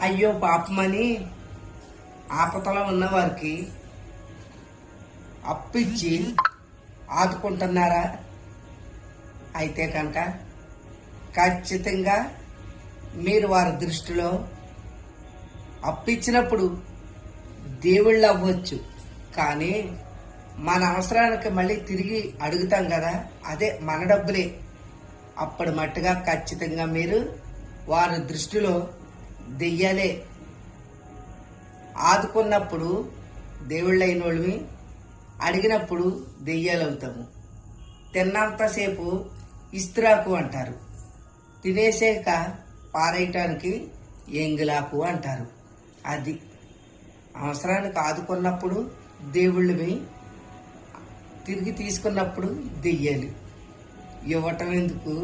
అయ్యో పాపమని ఆపదలో ఉన్న వారికి అప్పిచ్చి ఆదుకుంటున్నారా? అయితే కనుక ఖచ్చితంగా మీరు వారి దృష్టిలో అప్పిచ్చినప్పుడు దేవుళ్ళు అవ్వచ్చు, కానీ మన అవసరానికి మళ్ళీ తిరిగి అడుగుతాం కదా, అదే మన డబ్బులే. అప్పుడు మట్టుగా ఖచ్చితంగా మీరు వారి దృష్టిలో దెయ్యాలే. ఆదుకున్నప్పుడు దేవుళ్ళైన వాళ్ళని అడిగినప్పుడు దెయ్యాలు అవుతాము. తిన్నంతసేపు ఇస్త్రాకు అంటారు, తినేసాక పారేయటానికి ఎంగిలాకు అంటారు. అది అవసరానికి ఆదుకున్నప్పుడు దేవుళ్ళవి, తిరిగి తీసుకున్నప్పుడు దెయ్యాలు. ఇవ్వటం ఎందుకు?